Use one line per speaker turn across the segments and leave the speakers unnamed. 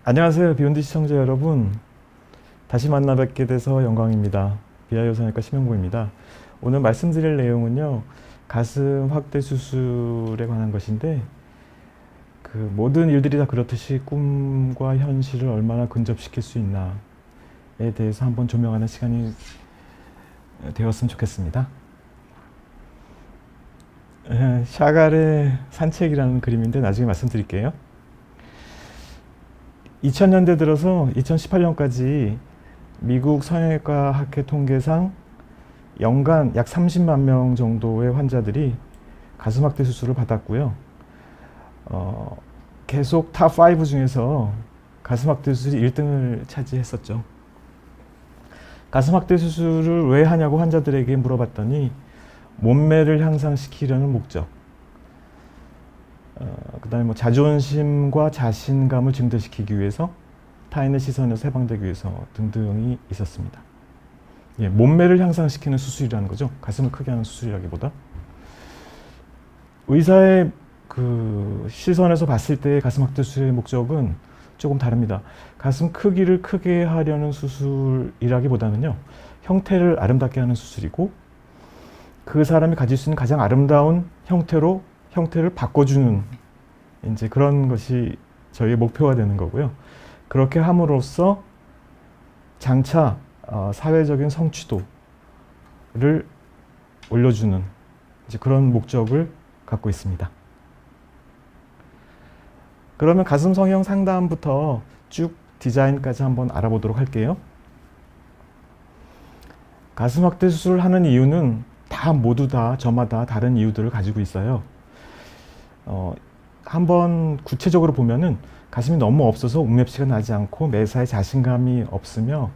안녕하세요. 비욘드 시청자 여러분. 다시 만나 뵙게 돼서 영광입니다. 비하요산외과 심영구입니다. 오늘 말씀드릴 내용은요. 가슴 확대 수술에 관한 것인데 그 모든 일들이 다 그렇듯이 꿈과 현실을 얼마나 근접시킬 수 있나에 대해서 한번 조명하는 시간이 되었으면 좋겠습니다. 샤갈의 산책이라는 그림인데 나중에 말씀드릴게요. 2000년대 들어서 2018년까지 미국 성형외과 학회 통계상 연간 약 30만 명 정도의 환자들이 가슴 확대 수술을 받았고요. 계속 탑5 중에서 가슴 확대 수술이 1등을 차지했었죠. 가슴 확대 수술을 왜 하냐고 환자들에게 물어봤더니 몸매를 향상시키려는 목적, 그 다음에 자존심과 자신감을 증대시키기 위해서, 타인의 시선에서 해방되기 위해서 등등이 있었습니다. 예, 몸매를 향상시키는 수술이라는 거죠. 가슴을 크게 하는 수술이라기보다. 의사의 그 시선에서 봤을 때 가슴 확대 수술의 목적은 조금 다릅니다. 가슴 크기를 크게 하려는 수술이라기보다는요, 형태를 아름답게 하는 수술이고, 그 사람이 가질 수 있는 가장 아름다운 형태를 바꿔주는 이제 그런 것이 저희의 목표가 되는 거고요. 그렇게 함으로써 장차 사회적인 성취도를 올려주는 이제 그런 목적을 갖고 있습니다. 그러면 가슴 성형 상담부터 쭉 디자인까지 한번 알아보도록 할게요. 가슴 확대 수술을 하는 이유는 모두 다 저마다 다른 이유들을 가지고 있어요. 한번 구체적으로 보면은 가슴이 너무 없어서 웅맵시가 나지 않고 매사에 자신감이 없으며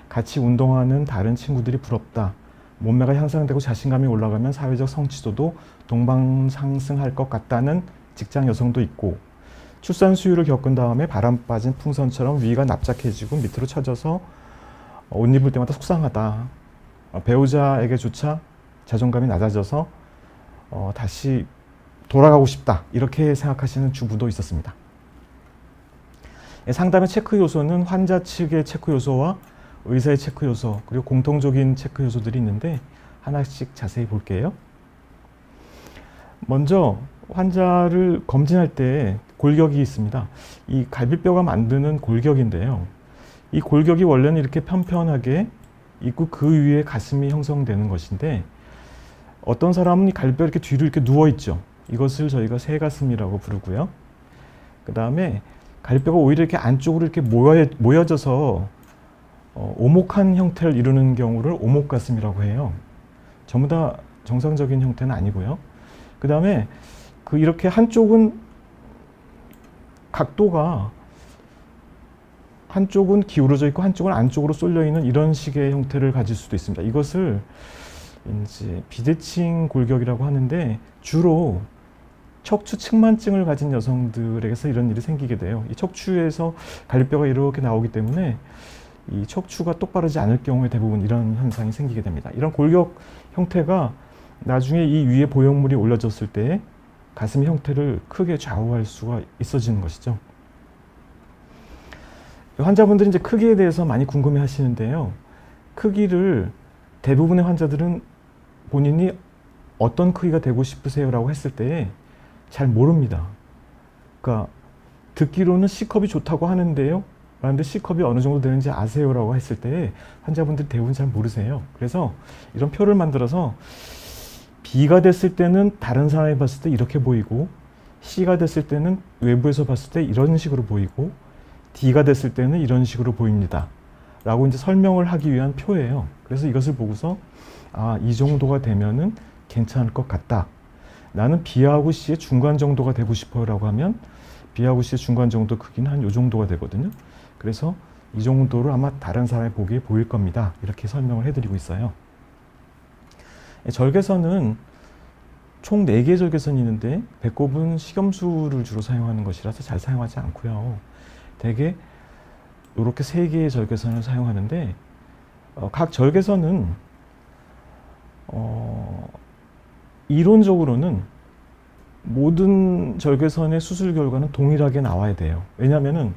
같이 운동하는 다른 친구들이 부럽다. 몸매가 향상되고 자신감이 올라가면 사회적 성취도도 동방상승할 것 같다는 직장 여성도 있고, 출산 수유를 겪은 다음에 바람 빠진 풍선처럼 위가 납작해지고 밑으로 처져서 옷 입을 때마다 속상하다. 배우자에게조차 자존감이 낮아져서 다시 돌아가고 싶다. 이렇게 생각하시는 주부도 있었습니다. 상담의 체크 요소는 환자 측의 체크 요소와 의사의 체크 요소, 그리고 공통적인 체크 요소들이 있는데 하나씩 자세히 볼게요. 먼저 환자를 검진할 때 골격이 있습니다. 이 갈비뼈가 만드는 골격인데요. 이 골격이 원래는 이렇게 편편하게 있고 그 위에 가슴이 형성되는 것인데, 어떤 사람은 이 갈비뼈 이렇게 뒤로 이렇게 누워 있죠. 이것을 저희가 새가슴이라고 부르고요. 그 다음에 갈비뼈가 오히려 이렇게 안쪽으로 이렇게 모여져서 오목한 형태를 이루는 경우를 오목가슴이라고 해요. 전부 다 정상적인 형태는 아니고요. 그 다음에 이렇게 한쪽은 각도가 한쪽은 기울어져 있고 한쪽은 안쪽으로 쏠려 있는 이런 식의 형태를 가질 수도 있습니다. 이것을 이제 비대칭 골격이라고 하는데, 주로 척추 측만증을 가진 여성들에게서 이런 일이 생기게 돼요. 이 척추에서 갈비뼈가 이렇게 나오기 때문에 이 척추가 똑바르지 않을 경우에 대부분 이런 현상이 생기게 됩니다. 이런 골격 형태가 나중에 이 위에 보형물이 올려졌을 때 가슴 형태를 크게 좌우할 수가 있어지는 것이죠. 환자분들이 이제 크기에 대해서 많이 궁금해 하시는데요. 크기를 대부분의 환자들은 본인이 어떤 크기가 되고 싶으세요? 라고 했을 때 잘 모릅니다. 그러니까 듣기로는 C컵이 좋다고 하는데요. 그런데 C컵이 어느 정도 되는지 아세요? 라고 했을 때 환자분들이 대부분 잘 모르세요. 그래서 이런 표를 만들어서 B가 됐을 때는 다른 사람이 봤을 때 이렇게 보이고, C가 됐을 때는 외부에서 봤을 때 이런 식으로 보이고, D가 됐을 때는 이런 식으로 보입니다. 라고 이제 설명을 하기 위한 표예요. 그래서 이것을 보고서 이 정도가 되면은 괜찮을 것 같다. 나는 B하고 C의 중간 정도가 되고 싶어요 라고 하면 B하고 C의 중간 정도 크기는 한 이 정도가 되거든요. 그래서 이 정도를 아마 다른 사람이 보기에 보일 겁니다. 이렇게 설명을 해드리고 있어요. 절개선은 총 4개의 절개선이 있는데 배꼽은 식염수를 주로 사용하는 것이라서 잘 사용하지 않고요. 대개 이렇게 3개의 절개선을 사용하는데, 각 절개선은 이론적으로는 모든 절개선의 수술 결과는 동일하게 나와야 돼요. 왜냐하면은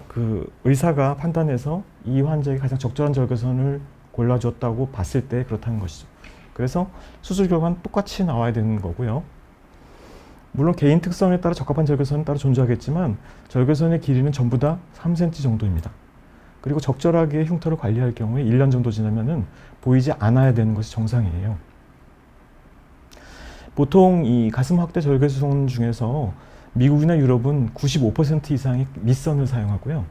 그 의사가 판단해서 이 환자에게 가장 적절한 절개선을 골라줬다고 봤을 때 그렇다는 것이죠. 그래서 수술 결과는 똑같이 나와야 되는 거고요. 물론 개인 특성에 따라 적합한 절개선은 따로 존재하겠지만 절개선의 길이는 전부 다 3cm 정도입니다. 그리고 적절하게 흉터를 관리할 경우에 1년 정도 지나면은 보이지 않아야 되는 것이 정상이에요. 보통 이 가슴 확대 절개선 중에서 미국이나 유럽은 95% 이상이 밑선을 사용하고요.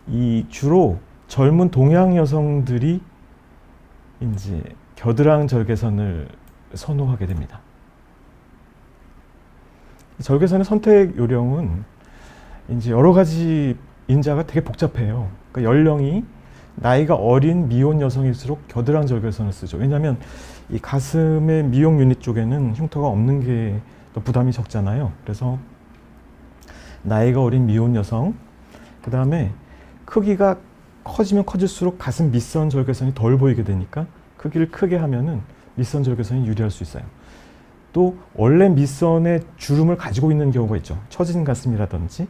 이 주로 젊은 동양 여성들이 이제 겨드랑 절개선을 선호하게 됩니다. 절개선의 선택 요령은 이제 여러 가지 인자가 되게 복잡해요. 그러니까 연령이 나이가 어린 미혼 여성일수록 겨드랑 절개선을 쓰죠. 왜냐하면 이 가슴의 미용 유닛 쪽에는 흉터가 없는 게 더 부담이 적잖아요. 그래서 나이가 어린 미혼 여성, 그 다음에 크기가 커지면 커질수록 가슴 밑선 절개선이 덜 보이게 되니까 크기를 크게 하면은 밑선 절개선이 유리할 수 있어요. 또 원래 밑선에 주름을 가지고 있는 경우가 있죠. 처진 가슴이라든지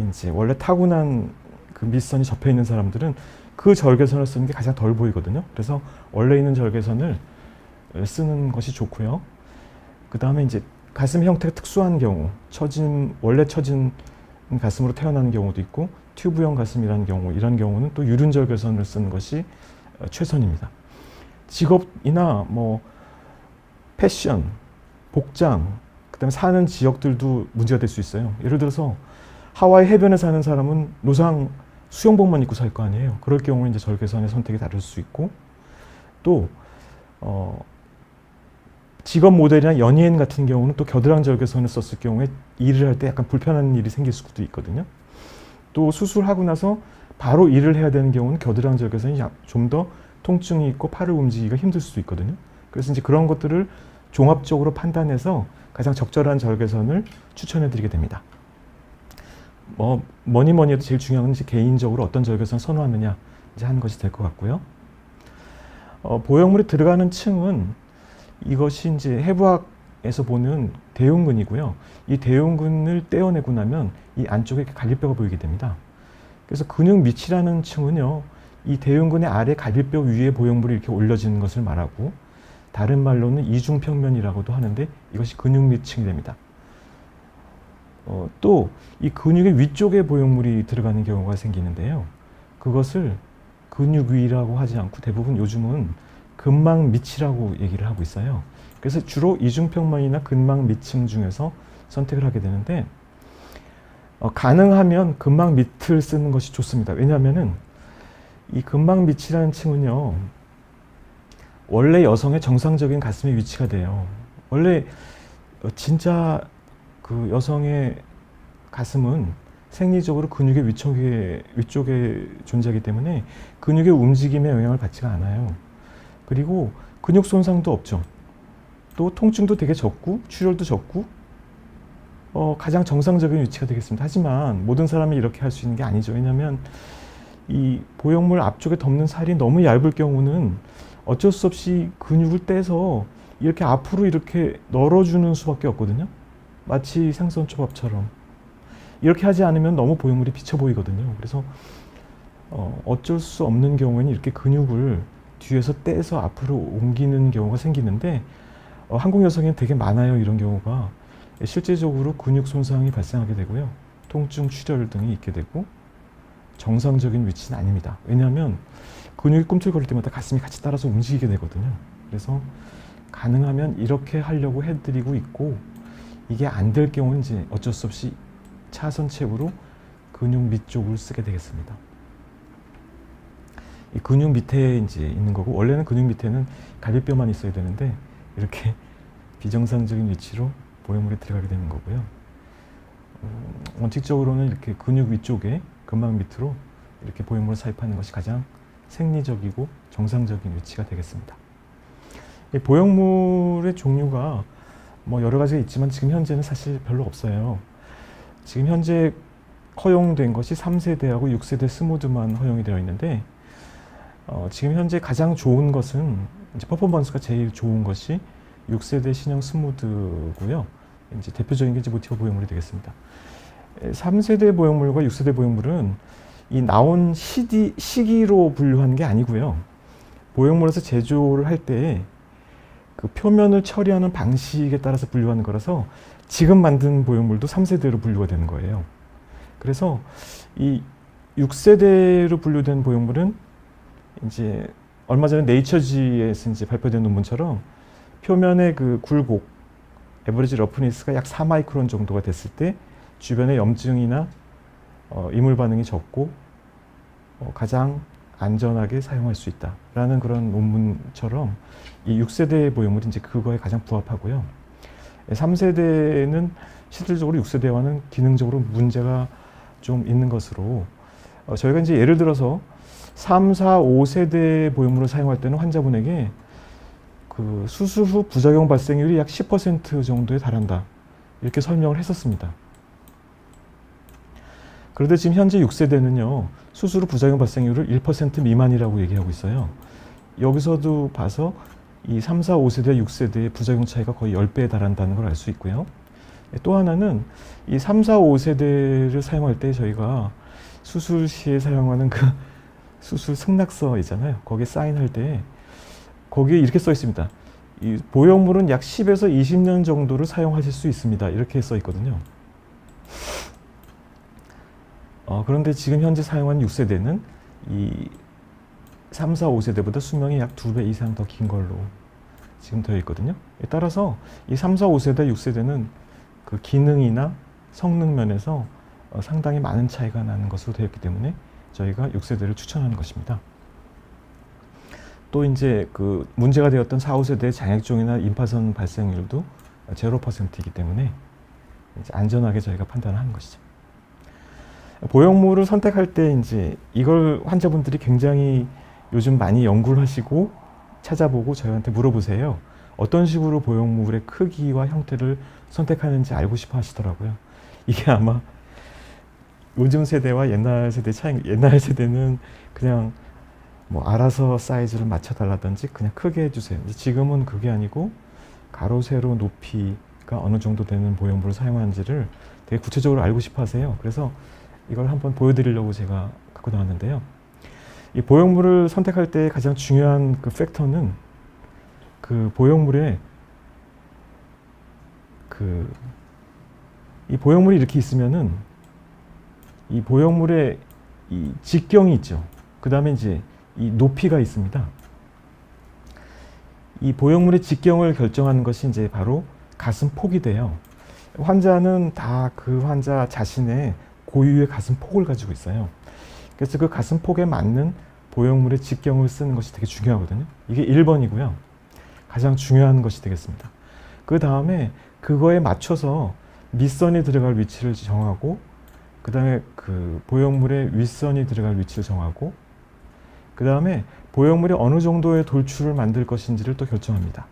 이제 원래 타고난 그 밑선이 접혀 있는 사람들은 그 절개선을 쓰는 게 가장 덜 보이거든요. 그래서 원래 있는 절개선을 쓰는 것이 좋고요. 그 다음에 이제 가슴 형태가 특수한 경우, 원래 처진 가슴으로 태어나는 경우도 있고 튜브형 가슴이라는 경우, 이런 경우는 또 유륜 절개선을 쓰는 것이 최선입니다. 직업이나 뭐 패션, 복장, 그다음에 사는 지역들도 문제가 될 수 있어요. 예를 들어서 하와이 해변에 사는 사람은 노상 수영복만 입고 살 거 아니에요. 그럴 경우에 이제 절개선의 선택이 다를 수 있고, 또 직업 모델이나 연예인 같은 경우는 또 겨드랑 절개선을 썼을 경우에 일을 할 때 약간 불편한 일이 생길 수도 있거든요. 또 수술하고 나서 바로 일을 해야 되는 경우는 겨드랑 절개선이 좀 더 통증이 있고 팔을 움직이기가 힘들 수도 있거든요. 그래서 이제 그런 것들을 종합적으로 판단해서 가장 적절한 절개선을 추천해 드리게 됩니다. 뭐니 해도 제일 중요한 건 이제 개인적으로 어떤 절개선을 선호하느냐 이제 하는 것이 될 것 같고요. 보형물이 들어가는 층은 이것이 이제 해부학에서 보는 대흉근이고요. 이 대흉근을 떼어내고 나면 이 안쪽에 갈비뼈가 보이게 됩니다. 그래서 근육 밑이라는 층은요, 이 대흉근의 아래 갈비뼈 위에 보형물이 이렇게 올려지는 것을 말하고, 다른 말로는 이중평면이라고도 하는데 이것이 근육 밑층이 됩니다. 또 이 근육의 위쪽에 보형물이 들어가는 경우가 생기는데요. 그것을 근육 위라고 하지 않고 대부분 요즘은 근막 밑이라고 얘기를 하고 있어요. 그래서 주로 이중평면이나 근막 밑층 중에서 선택을 하게 되는데, 가능하면 근막 밑을 쓰는 것이 좋습니다. 왜냐하면은 이 근막 밑이라는 층은요, 원래 여성의 정상적인 가슴의 위치가 돼요. 원래 진짜 그 여성의 가슴은 생리적으로 근육의 위쪽에 존재하기 때문에 근육의 움직임에 영향을 받지가 않아요. 그리고 근육 손상도 없죠. 또 통증도 되게 적고 출혈도 적고 가장 정상적인 위치가 되겠습니다. 하지만 모든 사람이 이렇게 할 수 있는 게 아니죠. 왜냐하면 이 보형물 앞쪽에 덮는 살이 너무 얇을 경우는 어쩔 수 없이 근육을 떼서 이렇게 앞으로 이렇게 널어주는 수밖에 없거든요. 마치 생선초밥처럼. 이렇게 하지 않으면 너무 보형물이 비쳐 보이거든요. 그래서 어쩔 수 없는 경우에는 이렇게 근육을 뒤에서 떼서 앞으로 옮기는 경우가 생기는데, 한국 여성에는 되게 많아요. 이런 경우가. 실제적으로 근육 손상이 발생하게 되고요. 통증, 출혈 등이 있게 되고 정상적인 위치는 아닙니다. 왜냐하면 근육이 꿈틀거릴 때마다 가슴이 같이 따라서 움직이게 되거든요. 그래서 가능하면 이렇게 하려고 해드리고 있고, 이게 안 될 경우는 이제 어쩔 수 없이 차선책으로 근육 밑쪽을 쓰게 되겠습니다. 이 근육 밑에 이제 있는 거고, 원래는 근육 밑에는 갈비뼈만 있어야 되는데 이렇게 비정상적인 위치로 보형물이 들어가게 되는 거고요. 원칙적으로는 이렇게 근육 위쪽에 근막 밑으로 이렇게 보형물을 삽입하는 것이 가장 생리적이고 정상적인 위치가 되겠습니다. 이 보형물의 종류가 뭐 여러 가지가 있지만 지금 현재는 사실 별로 없어요. 지금 현재 허용된 것이 3세대하고 6세대 스무드만 허용이 되어 있는데, 지금 현재 가장 좋은 것은 이제 퍼포먼스가 제일 좋은 것이 6세대 신형 스무드고요. 이제 대표적인 게 이제 모티브 보형물이 되겠습니다. 3세대 보형물과 6세대 보형물은 이 나온 시기로 분류하는 게 아니고요. 보형물에서 제조를 할 때 그 표면을 처리하는 방식에 따라서 분류하는 거라서 지금 만든 보형물도 3세대로 분류가 되는 거예요. 그래서 이 6세대로 분류된 보형물은 이제 얼마 전에 네이처지에서 이제 발표된 논문처럼 표면의 그 굴곡, 에버리지 러프니스가 약 4마이크론 정도가 됐을 때 주변에 염증이나 이물 반응이 적고 가장 안전하게 사용할 수 있다라는 그런 논문처럼 이 6세대 보형물이 이제 그거에 가장 부합하고요. 3세대는 실질적으로 6세대와는 기능적으로 문제가 좀 있는 것으로 저희가 이제 예를 들어서 3, 4, 5세대 보형물을 사용할 때는 환자분에게 그 수술 후 부작용 발생률이 약 10% 정도에 달한다. 이렇게 설명을 했었습니다. 그런데 지금 현재 6세대는요. 수술 후 부작용 발생률을 1% 미만이라고 얘기하고 있어요. 여기서도 봐서 이 3, 4, 5세대, 6세대의 부작용 차이가 거의 10배에 달한다는 걸 알 수 있고요. 또 하나는 이 3, 4, 5세대를 사용할 때 저희가 수술 시에 사용하는 그 수술 승낙서 있잖아요. 거기에 사인할 때 거기에 이렇게 써 있습니다. 이 보형물은 약 10에서 20년 정도를 사용하실 수 있습니다. 이렇게 써 있거든요. 그런데 지금 현재 사용하는 6세대는 이 3, 4, 5세대보다 수명이 약 2배 이상 더 긴 걸로 지금 되어 있거든요. 따라서 이 3, 4, 5세대, 6세대는 그 기능이나 성능 면에서 상당히 많은 차이가 나는 것으로 되어 있기 때문에 저희가 6세대를 추천하는 것입니다. 또 이제 그 문제가 되었던 4, 5세대의 장액종이나 임파선 발생률도 0%이기 때문에 이제 안전하게 저희가 판단을 하는 것이죠. 보형물을 선택할 때 이제 이걸 환자분들이 굉장히 요즘 많이 연구를 하시고 찾아보고 저희한테 물어보세요. 어떤 식으로 보형물의 크기와 형태를 선택하는지 알고 싶어 하시더라고요. 이게 아마 요즘 세대와 옛날 세대 차이, 옛날 세대는 그냥 뭐 알아서 사이즈를 맞춰달라든지 그냥 크게 해주세요. 지금은 그게 아니고 가로, 세로, 높이가 어느 정도 되는 보형물을 사용하는지를 되게 구체적으로 알고 싶어 하세요. 그래서 이걸 한번 보여드리려고 제가 갖고 나왔는데요. 이 보형물을 선택할 때 가장 중요한 그 팩터는 그 보형물의 이 보형물이 이렇게 있으면은 이 보형물의 이 직경이 있죠. 그 다음에 이제 이 높이가 있습니다. 이 보형물의 직경을 결정하는 것이 이제 바로 가슴 폭이 돼요. 환자는 다 그 환자 자신의 고유의 가슴 폭을 가지고 있어요. 그래서 그 가슴 폭에 맞는 보형물의 직경을 쓰는 것이 되게 중요하거든요. 이게 1번이고요. 가장 중요한 것이 되겠습니다. 그 다음에 그거에 맞춰서 밑선이 들어갈 위치를 정하고 그 다음에 그 보형물의 윗선이 들어갈 위치를 정하고 그 다음에 보형물이 어느 정도의 돌출을 만들 것인지를 또 결정합니다.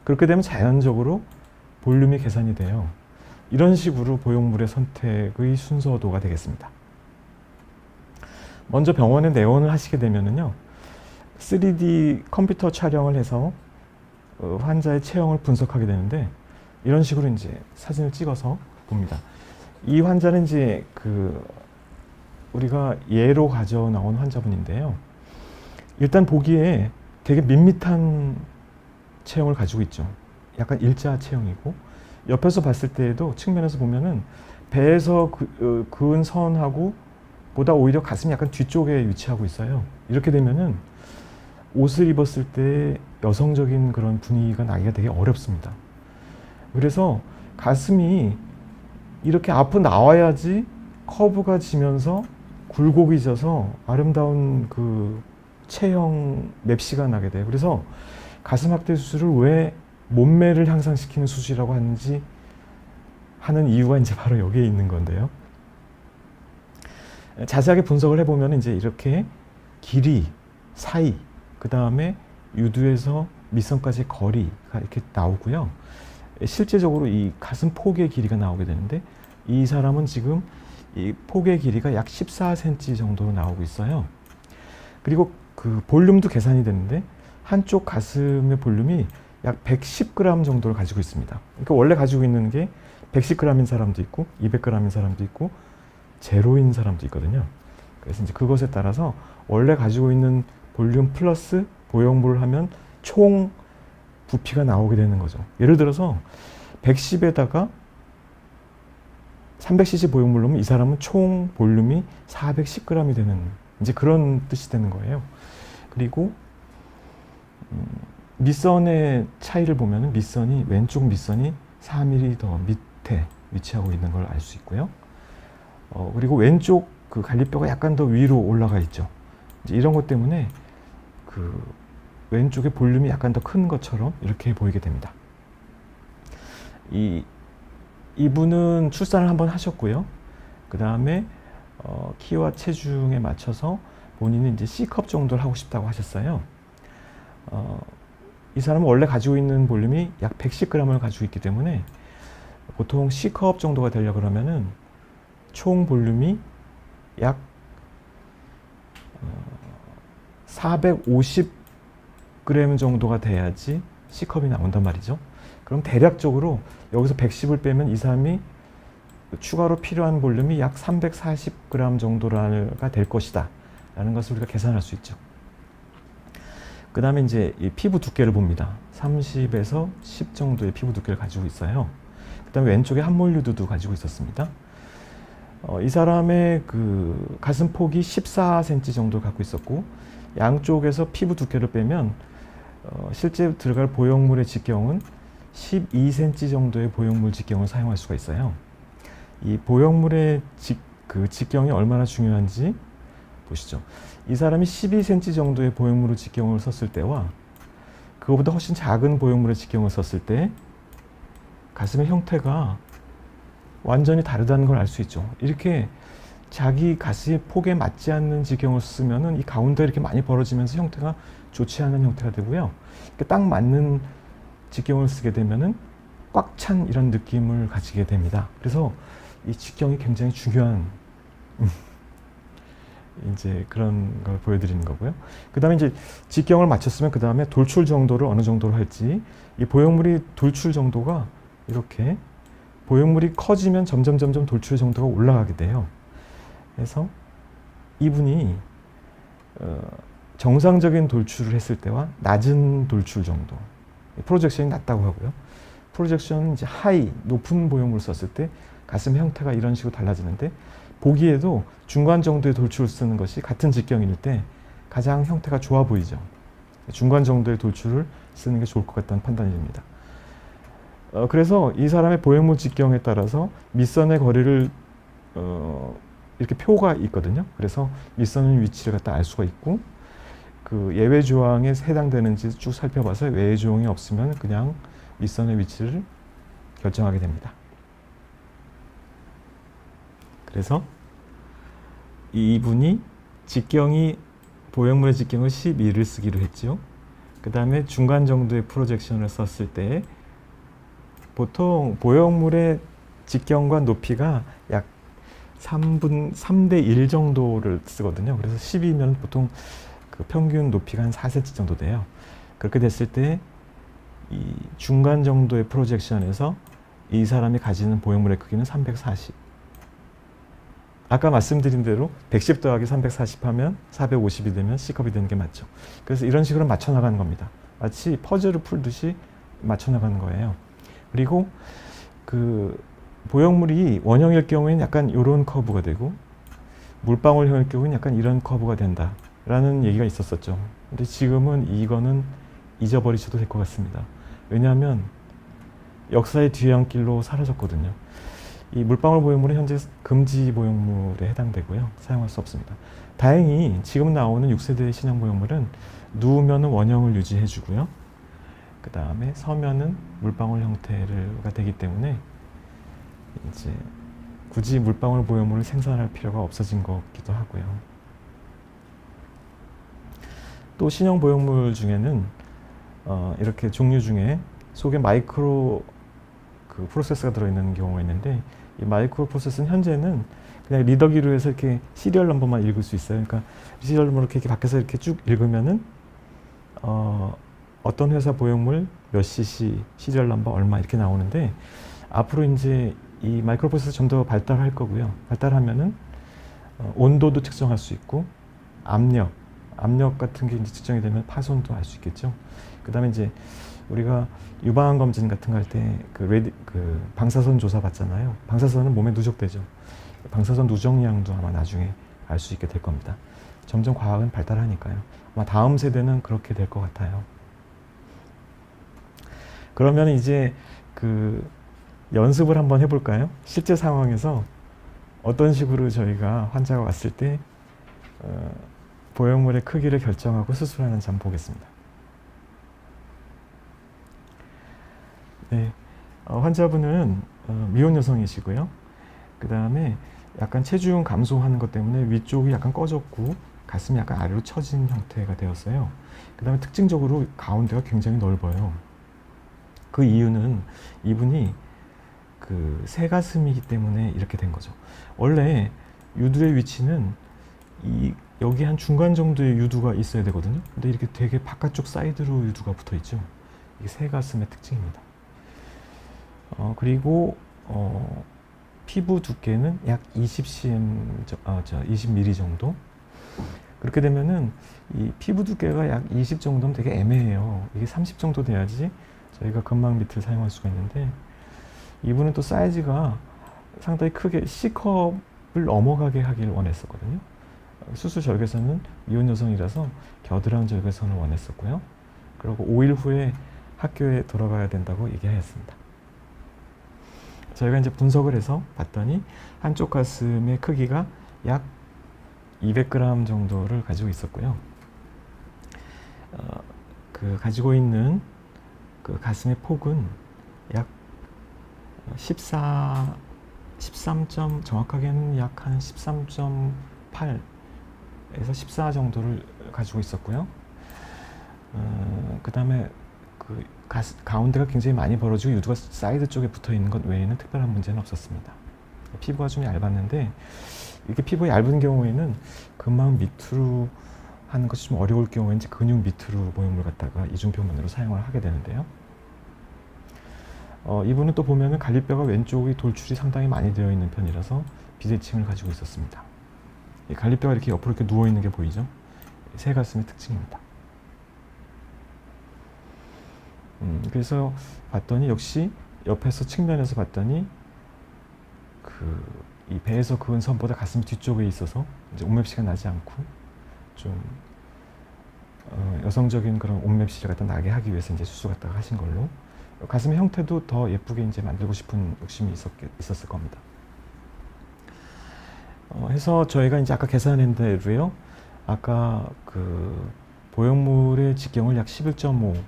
그렇게 되면 자연적으로 볼륨이 계산이 돼요. 이런 식으로 보형물의 선택의 순서도가 되겠습니다. 먼저 병원에 내원을 하시게 되면은요, 3D 컴퓨터 촬영을 해서 환자의 체형을 분석하게 되는데 이런 식으로 이제 사진을 찍어서 봅니다. 이 환자는 이제 우리가 예로 가져 나온 환자분인데요. 일단 보기에 되게 밋밋한 체형을 가지고 있죠. 약간 일자 체형이고 옆에서 봤을 때에도 측면에서 보면은 배에서 그은 선하고 보다 오히려 가슴이 약간 뒤쪽에 위치하고 있어요. 이렇게 되면은 옷을 입었을 때 여성적인 그런 분위기가 나기가 되게 어렵습니다. 그래서 가슴이 이렇게 앞으로 나와야지 커브가 지면서 굴곡이 져서 아름다운 그 체형 맵시가 나게 돼요. 그래서 가슴 확대 수술을 왜 몸매를 향상시키는 수술이라고 하는 이유가 이제 바로 여기에 있는 건데요. 자세하게 분석을 해보면 이제 이렇게 길이, 사이, 그 다음에 유두에서 밑선까지 거리가 이렇게 나오고요. 실제적으로 이 가슴 폭의 길이가 나오게 되는데 이 사람은 지금 이 폭의 길이가 약 14cm 정도로 나오고 있어요. 그리고 그 볼륨도 계산이 되는데 한쪽 가슴의 볼륨이 약 110g 정도를 가지고 있습니다. 그러니까 원래 가지고 있는 게 110g인 사람도 있고 200g인 사람도 있고 제로인 사람도 있거든요. 그래서 이제 그것에 따라서 원래 가지고 있는 볼륨 플러스 보형물을 하면 총 부피가 나오게 되는 거죠. 예를 들어서 110에다가 300cc 보형물 넣으면 이 사람은 총 볼륨이 410g이 되는 이제 그런 뜻이 되는 거예요. 그리고 밑선의 차이를 보면 밑선이 왼쪽 밑선이 4mm 더 밑에 위치하고 있는 걸 알 수 있고요. 그리고 왼쪽 그 갈비뼈가 약간 더 위로 올라가 있죠. 이제 이런 것 때문에 그 왼쪽의 볼륨이 약간 더 큰 것처럼 이렇게 보이게 됩니다. 이분은 출산을 한번 하셨고요. 그 다음에 키와 체중에 맞춰서 본인이 이제 C컵 정도를 하고 싶다고 하셨어요. 이 사람은 원래 가지고 있는 볼륨이 약 110g을 가지고 있기 때문에 보통 C컵 정도가 되려고 그러면은 총 볼륨이 약 450g 정도가 돼야지 C컵이 나온단 말이죠. 그럼 대략적으로 여기서 110을 빼면 이 사람이 추가로 필요한 볼륨이 약 340g 정도가 될 것이다 라는 것을 우리가 계산할 수 있죠. 그 다음에 이제 이 피부 두께를 봅니다. 30에서 10 정도의 피부 두께를 가지고 있어요. 그 다음에 왼쪽에 함몰유두도 가지고 있었습니다. 이 사람의 그 가슴 폭이 14cm 정도 갖고 있었고 양쪽에서 피부 두께를 빼면 실제 들어갈 보형물의 직경은 12cm 정도의 보형물 직경을 사용할 수가 있어요. 이 보형물의 직경이 얼마나 중요한지 보시죠. 이 사람이 12cm 정도의 보형물의 직경을 썼을 때와 그거보다 훨씬 작은 보형물의 직경을 썼을 때 가슴의 형태가 완전히 다르다는 걸 알 수 있죠. 이렇게 자기 가슴 폭에 맞지 않는 직경을 쓰면은 이 가운데 이렇게 많이 벌어지면서 형태가 좋지 않은 형태가 되고요. 딱 맞는 직경을 쓰게 되면은 꽉 찬 이런 느낌을 가지게 됩니다. 그래서 이 직경이 굉장히 중요한 이제 그런 걸 보여드리는 거고요. 그 다음에 이제 직경을 맞췄으면 그 다음에 돌출 정도를 어느 정도로 할지 이 보형물이 돌출 정도가 이렇게 보형물이 커지면 점점 돌출 정도가 올라가게 돼요. 그래서 이분이 정상적인 돌출을 했을 때와 낮은 돌출 정도 프로젝션이 낮다고 하고요. 프로젝션은 이제 하이 높은 보형물을 썼을 때 가슴 형태가 이런 식으로 달라지는데 보기에도 중간 정도의 돌출을 쓰는 것이 같은 직경일 때 가장 형태가 좋아 보이죠. 중간 정도의 돌출을 쓰는 게 좋을 것 같다는 판단이 됩니다. 그래서 이 사람의 보형물 직경에 따라서 밑선의 거리를 이렇게 표가 있거든요. 그래서 밑선의 위치를 갖다 알 수가 있고 그 예외 조항에 해당되는지 쭉 살펴봐서 예외 조항이 없으면 그냥 밑선의 위치를 결정하게 됩니다. 그래서 이분이 직경이 보형물의 직경을 12를 쓰기로 했죠. 그 다음에 중간 정도의 프로젝션을 썼을 때 보통 보형물의 직경과 높이가 약 3대 1 정도를 쓰거든요. 그래서 10이면 보통 그 평균 높이가 한 4cm 정도 돼요. 그렇게 됐을 때 이 중간 정도의 프로젝션에서 이 사람이 가지는 보형물의 크기는 340. 아까 말씀드린 대로 110 더하기 340 하면 450이 되면 C컵이 되는 게 맞죠. 그래서 이런 식으로 맞춰 나가는 겁니다. 마치 퍼즐을 풀듯이 맞춰 나가는 거예요. 그리고 그 보형물이 원형일 경우에는 약간 이런 커브가 되고 물방울형일 경우에는 약간 이런 커브가 된다라는 얘기가 있었었죠. 근데 지금은 이거는 잊어버리셔도 될 것 같습니다. 왜냐하면 역사의 뒤안길로 사라졌거든요. 이 물방울 보형물은 현재 금지 보형물에 해당되고요. 사용할 수 없습니다. 다행히 지금 나오는 6세대 신형 보형물은 누우면은 원형을 유지해 주고요. 그 다음에 서면은 물방울 형태가 되기 때문에 이제 굳이 물방울 보형물을 생산할 필요가 없어진 것 같기도 하고요. 또 신형 보형물 중에는 이렇게 종류 중에 속에 마이크로 그 프로세서가 들어있는 경우가 있는데 이 마이크로 프로세서는 현재는 그냥 리더기로 해서 이렇게 시리얼 넘버만 읽을 수 있어요. 그러니까 시리얼 넘버를 이렇게 밖에서 이렇게 쭉 읽으면은 어떤 회사 보형물 몇 cc 시리얼 넘버 얼마 이렇게 나오는데 앞으로 이제 이 마이크로 프로세서 좀 더 발달할 거고요. 발달하면은 온도도 측정할 수 있고 압력 같은 게 이제 측정이 되면 파손도 알 수 있겠죠. 그다음에 이제 우리가 유방암 검진 같은 거 할 때 그 방사선 조사 받잖아요. 방사선은 몸에 누적되죠. 방사선 누적량도 아마 나중에 알 수 있게 될 겁니다. 점점 과학은 발달하니까요. 아마 다음 세대는 그렇게 될 것 같아요. 그러면 이제 그 연습을 한번 해볼까요? 실제 상황에서 어떤 식으로 저희가 환자가 왔을 때 보형물의 크기를 결정하고 수술하는지 한번 보겠습니다. 네, 환자분은 미혼 여성이시고요. 그 다음에 약간 체중 감소하는 것 때문에 위쪽이 약간 꺼졌고 가슴이 약간 아래로 처진 형태가 되었어요. 그 다음에 특징적으로 가운데가 굉장히 넓어요. 그 이유는 이분이 그 새가슴이기 때문에 이렇게 된 거죠. 원래 유두의 위치는 여기 한 중간 정도의 유두가 있어야 되거든요. 근데 이렇게 되게 바깥쪽 사이드로 유두가 붙어 있죠. 이게 새가슴의 특징입니다. 그리고 피부 두께는 약 20mm 정도. 그렇게 되면은 이 피부 두께가 약 20 정도면 되게 애매해요. 이게 30 정도 돼야지 저희가 근막 밑을 사용할 수가 있는데, 이분은 또 사이즈가 상당히 크게 C컵을 넘어가게 하길 원했었거든요. 수술 절개선은 미혼 여성이라서 겨드랑이 절개선을 원했었고요. 그리고 5일 후에 학교에 돌아가야 된다고 얘기하였습니다. 저희가 이제 분석을 해서 봤더니 한쪽 가슴의 크기가 약 200g 정도를 가지고 있었고요. 그 가지고 있는 그 가슴의 폭은 약 13 정확하게는 약 한 13.8에서 14 정도를 가지고 있었고요. 그 다음에 그 가운데가 굉장히 많이 벌어지고 유두가 사이드 쪽에 붙어 있는 것 외에는 특별한 문제는 없었습니다. 피부가 좀 얇았는데, 이렇게 피부가 얇은 경우에는 근막 밑으로 하는 것이 좀 어려울 경우에는 이제 근육 밑으로 보형물 갖다가 이중표면으로 사용을 하게 되는데요. 이분은 또 보면은 갈비뼈가 왼쪽이 돌출이 상당히 많이 되어 있는 편이라서 비대칭을 가지고 있었습니다. 이 갈비뼈가 이렇게 옆으로 이렇게 누워 있는 게 보이죠? 새가슴의 특징입니다. 그래서 봤더니 역시 옆에서 측면에서 봤더니 이 배에서 그은 선보다 가슴 뒤쪽에 있어서 이제 옷맵시가 나지 않고 좀 여성적인 그런 옷맵시를 갖다 나게 하기 위해서 이제 수술 갖다가 하신 걸로, 가슴의 형태도 더 예쁘게 이제 만들고 싶은 욕심이 있었을 겁니다. 해서 저희가 이제 아까 계산한 대로요, 아까 그 보형물의 직경을 약 11.5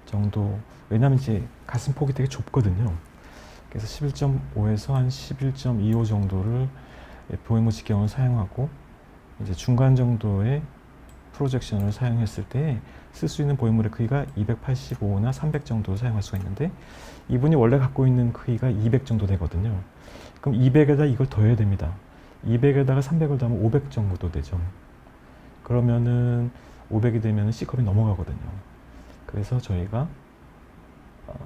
정도, 왜냐하면 이제 가슴 폭이 되게 좁거든요. 그래서 11.5에서 한 11.25 정도를 보형물 직경을 사용하고 이제 중간 정도의 프로젝션을 사용했을 때 쓸 수 있는 보형물의 크기가 285나 300 정도 사용할 수가 있는데, 이분이 원래 갖고 있는 크기가 200 정도 되거든요. 그럼 200에다 이걸 더해야 됩니다. 200에다가 300을 더하면 500 정도 되죠. 그러면은 500이 되면 C컵이 넘어가거든요. 그래서 저희가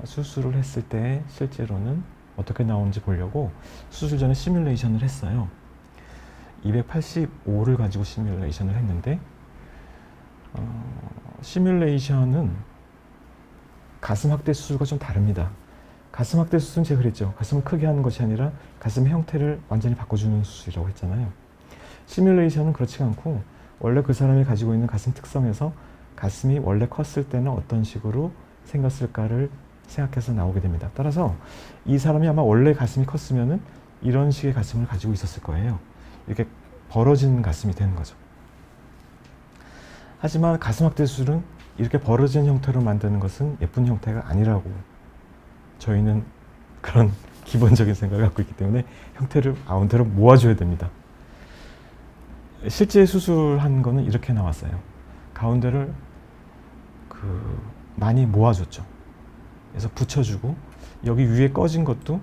수술을 했을 때 실제로는 어떻게 나오는지 보려고 수술 전에 시뮬레이션을 했어요. 285를 가지고 시뮬레이션을 했는데, 시뮬레이션은 가슴 확대 수술과 좀 다릅니다. 가슴 확대 수술은 제가 그랬죠. 가슴을 크게 하는 것이 아니라 가슴의 형태를 완전히 바꿔주는 수술이라고 했잖아요. 시뮬레이션은 그렇지 않고 원래 그 사람이 가지고 있는 가슴 특성에서 가슴이 원래 컸을 때는 어떤 식으로 생겼을까를 생각해서 나오게 됩니다. 따라서 이 사람이 아마 원래 가슴이 컸으면은 이런 식의 가슴을 가지고 있었을 거예요. 이렇게 벌어진 가슴이 되는 거죠. 하지만 가슴 확대 수술은 이렇게 벌어진 형태로 만드는 것은 예쁜 형태가 아니라고 저희는 그런 기본적인 생각을 갖고 있기 때문에 형태를 가운데로 모아줘야 됩니다. 실제 수술한 거는 이렇게 나왔어요. 가운데를 많이 모아줬죠. 그래서 붙여주고 여기 위에 꺼진 것도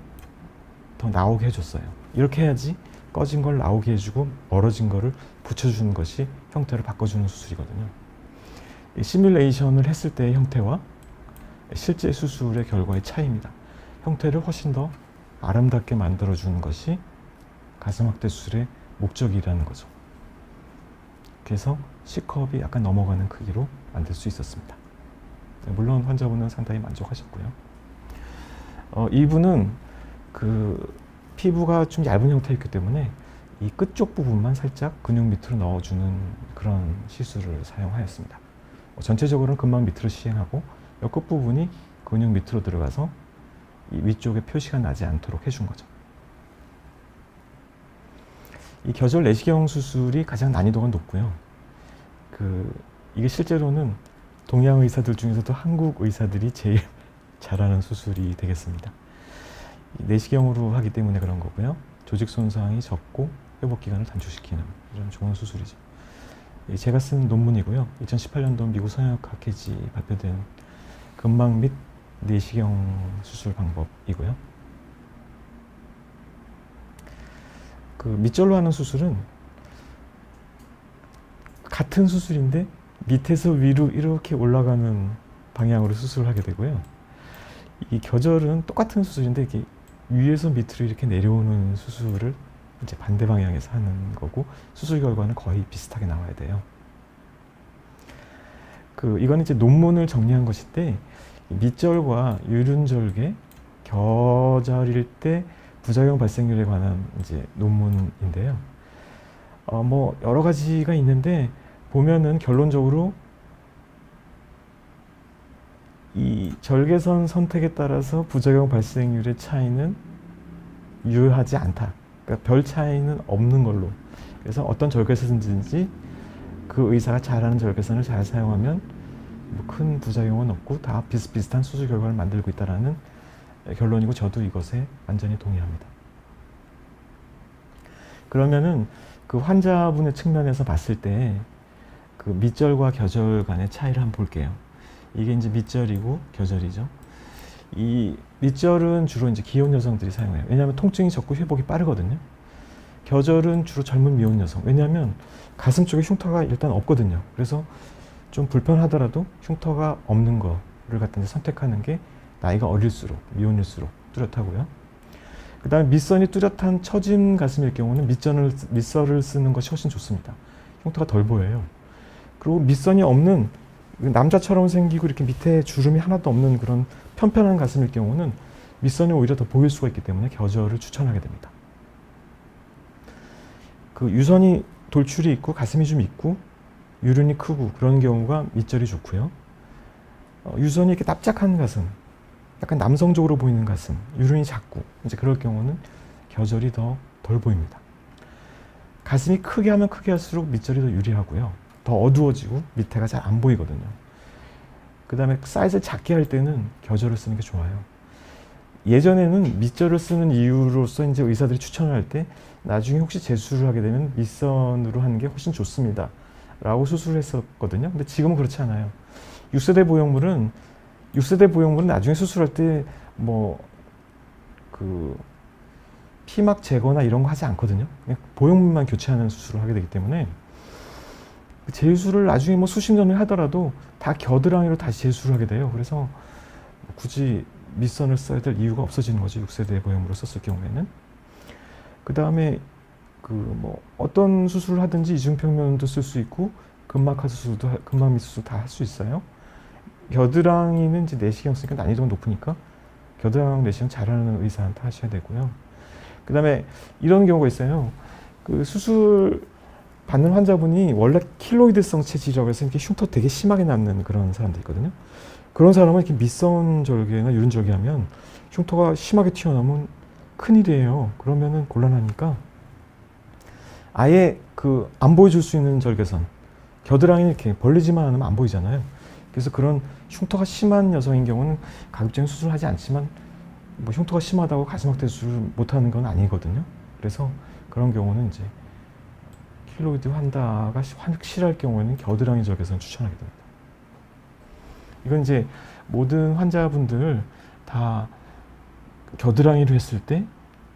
더 나오게 해줬어요. 이렇게 해야지 꺼진 걸 나오게 해주고 멀어진 거를 붙여주는 것이 형태를 바꿔주는 수술이거든요. 이 시뮬레이션을 했을 때의 형태와 실제 수술의 결과의 차이입니다. 형태를 훨씬 더 아름답게 만들어주는 것이 가슴 확대 수술의 목적이라는 거죠. 그래서 C컵이 약간 넘어가는 크기로 만들 수 있었습니다. 물론 환자분은 상당히 만족하셨고요. 이분은 그 피부가 좀 얇은 형태였기 때문에 이 끝쪽 부분만 살짝 근육 밑으로 넣어주는 그런 시술을 사용하였습니다. 전체적으로는 근막 밑으로 시행하고 이 끝부분이 근육 밑으로 들어가서 이 위쪽에 표시가 나지 않도록 해준 거죠. 이 겨절 내시경 수술이 가장 난이도가 높고요. 이게 실제로는 동양 의사들 중에서도 한국 의사들이 제일 잘하는 수술이 되겠습니다. 내시경으로 하기 때문에 그런 거고요. 조직 손상이 적고 회복 기간을 단축시키는 이런 좋은 수술이죠. 제가 쓴 논문이고요. 2018년도 미국 성형학회지 발표된 근막 및 내시경 수술 방법이고요. 밑절로 하는 수술은 같은 수술인데 밑에서 위로 이렇게 올라가는 방향으로 수술을 하게 되고요. 이 겨절은 똑같은 수술인데 이렇게 위에서 밑으로 이렇게 내려오는 수술을 이제 반대 방향에서 하는 거고 수술 결과는 거의 비슷하게 나와야 돼요. 이거는 이제 논문을 정리한 것인데 밑절과 유륜절개 겨절일 때 부작용 발생률에 관한 이제 논문인데요. 뭐 여러 가지가 있는데 보면은 결론적으로 이 절개선 선택에 따라서 부작용 발생률의 차이는 유효하지 않다. 그러니까 별 차이는 없는 걸로. 그래서 어떤 절개선인지 그 의사가 잘하는 절개선을 잘 사용하면 뭐 큰 부작용은 없고 다 비슷비슷한 수술 결과를 만들고 있다라는 결론이고 저도 이것에 완전히 동의합니다. 그러면은 그 환자분의 측면에서 봤을 때 그 밑절과 겨절 간의 차이를 한번 볼게요. 이게 이제 밑절이고 겨절이죠. 이 밑절은 주로 이제 기혼 여성들이 사용해요. 왜냐하면 통증이 적고 회복이 빠르거든요. 겨절은 주로 젊은 미혼 여성. 왜냐하면 가슴 쪽에 흉터가 일단 없거든요. 그래서 좀 불편하더라도 흉터가 없는 거를 갖다 선택하는 게 나이가 어릴수록, 미혼일수록 뚜렷하고요. 그 다음에 밑선이 뚜렷한 처짐 가슴일 경우는 밑선을 쓰는 것이 훨씬 좋습니다. 흉터가 덜 보여요. 그리고 밑선이 없는 남자처럼 생기고 이렇게 밑에 주름이 하나도 없는 그런 편편한 가슴일 경우는 밑선이 오히려 더 보일 수가 있기 때문에 겨절을 추천하게 됩니다. 유선이 돌출이 있고 가슴이 좀 있고 유륜이 크고 그런 경우가 밑절이 좋고요. 유선이 이렇게 납작한 가슴, 약간 남성적으로 보이는 가슴, 유륜이 작고 이제 그럴 경우는 겨절이 더 덜 보입니다. 가슴이 크게 하면 크게 할수록 밑절이 더 유리하고요. 더 어두워지고 밑에가 잘 안 보이거든요. 그 다음에 사이즈를 작게 할 때는 겨절을 쓰는 게 좋아요. 예전에는 밑절을 쓰는 이유로서 이제 의사들이 추천을 할 때 나중에 혹시 재수술을 하게 되면 밑선으로 하는 게 훨씬 좋습니다. 라고 수술을 했었거든요. 근데 지금은 그렇지 않아요. 6세대 보형물은 나중에 수술할 때 뭐 피막 제거나 이런 거 하지 않거든요. 그냥 보형물만 교체하는 수술을 하게 되기 때문에 재수술을 나중에 뭐 수십 년을 하더라도 다 겨드랑이로 다시 재수술을 하게 돼요. 그래서 굳이 밑선을 써야 될 이유가 없어지는 거죠. 6세대 보형물을 썼을 경우에는. 그 다음에 뭐 어떤 수술을 하든지 이중평면도 쓸 수 있고 근막 밑 수술도 다 할 수 있어요. 겨드랑이는 이제 내시경 쓰니까 난이도가 높으니까 겨드랑이 내시경 잘하는 의사한테 하셔야 되고요. 그 다음에 이런 경우가 있어요. 수술 받는 환자분이 원래 킬로이드성 체질이라고 해서 이렇게 흉터 되게 심하게 남는 그런 사람들 있거든요. 그런 사람은 이렇게 밑선 절개나 유륜 절개하면 흉터가 심하게 튀어나오면 큰일이에요. 그러면은 곤란하니까 아예 안 보여줄 수 있는 절개선, 겨드랑이 이렇게 벌리지만 않으면 안 보이잖아요. 그래서 그런 흉터가 심한 여성인 경우는 가급적인 수술을 하지 않지만 뭐 흉터가 심하다고 가슴 확대 수술을 못하는 건 아니거든요. 그래서 그런 경우는 이제 킬로이드 환자가 확실할 경우에는 겨드랑이 절개선 추천하게 됩니다. 이건 이제 모든 환자분들 다 겨드랑이로 했을 때,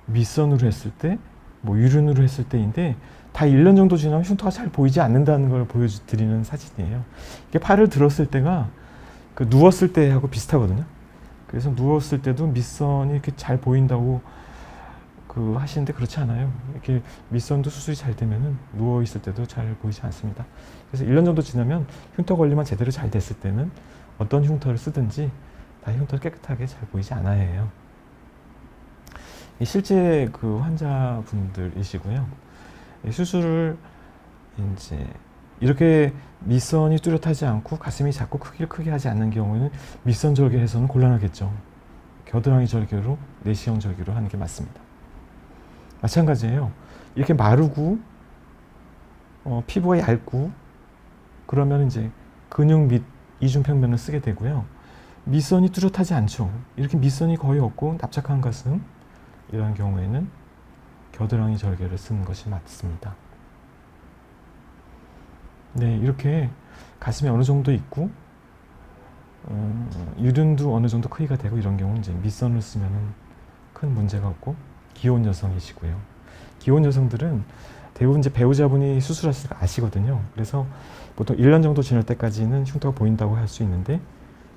밑선으로 했을 때, 뭐 유륜으로 했을 때인데 다 1년 정도 지나면 흉터가 잘 보이지 않는다는 걸 보여드리는 사진이에요. 이게 팔을 들었을 때가 누웠을 때하고 비슷하거든요. 그래서 누웠을 때도 밑선이 이렇게 잘 보인다고 하시는데 그렇지 않아요. 이렇게 밑선도 수술이 잘 되면은 누워 있을 때도 잘 보이지 않습니다. 그래서 1년 정도 지나면 흉터 관리만 제대로 잘 됐을 때는 어떤 흉터를 쓰든지 다 흉터 깨끗하게 잘 보이지 않아야 해요. 실제 환자분들이시고요. 수술을 이제 이렇게 밑선이 뚜렷하지 않고 가슴이 작고 크기를 크게 하지 않는 경우에는 밑선 절개해서는 곤란하겠죠. 겨드랑이 절개로 내시경 절개로 하는 게 맞습니다. 마찬가지예요. 이렇게 마르고 피부가 얇고 그러면 이제 근육 밑 이중평면을 쓰게 되고요. 밑선이 뚜렷하지 않죠. 이렇게 밑선이 거의 없고 납작한 가슴 이런 경우에는 겨드랑이 절개를 쓰는 것이 맞습니다. 네, 이렇게 가슴이 어느 정도 있고 유륜도 어느 정도 크기가 되고 이런 경우는 이제 밑선을 쓰면은 큰 문제가 없고 기혼 여성이시고요. 기혼 여성들은 대부분 이제 배우자분이 수술하실 거 아시거든요. 그래서 보통 1년 정도 지날 때까지는 흉터가 보인다고 할 수 있는데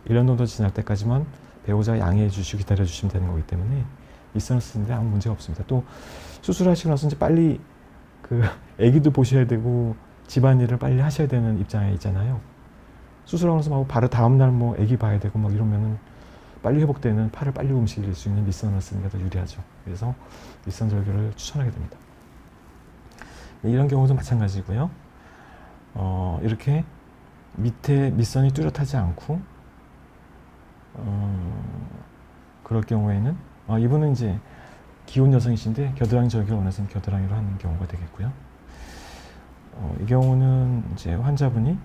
1년 정도 지날 때까지만 배우자가 양해해 주시고 기다려 주시면 되는 거기 때문에 밑선을 쓰는데 아무 문제가 없습니다. 또 수술하시고 나서 이제 빨리 아기도 보셔야 되고 집안일을 빨리 하셔야 되는 입장에 있잖아요. 수술하고 나서 바로 다음날 아기 봐야 되고 이러면은 빨리 회복되는 팔을 빨리 움직일 수 있는 밑선을 쓰는 게 더 유리하죠. 그래서 밑선 절개를 추천하게 됩니다. 이런 경우도 마찬가지고요. 이렇게 밑에 밑선이 뚜렷하지 않고 그럴 경우에는 이분은 이제 기혼 여성이신데 겨드랑이 절개를 원해서 겨드랑이로 하는 경우가 되겠고요. 이 경우는 이제 환자분이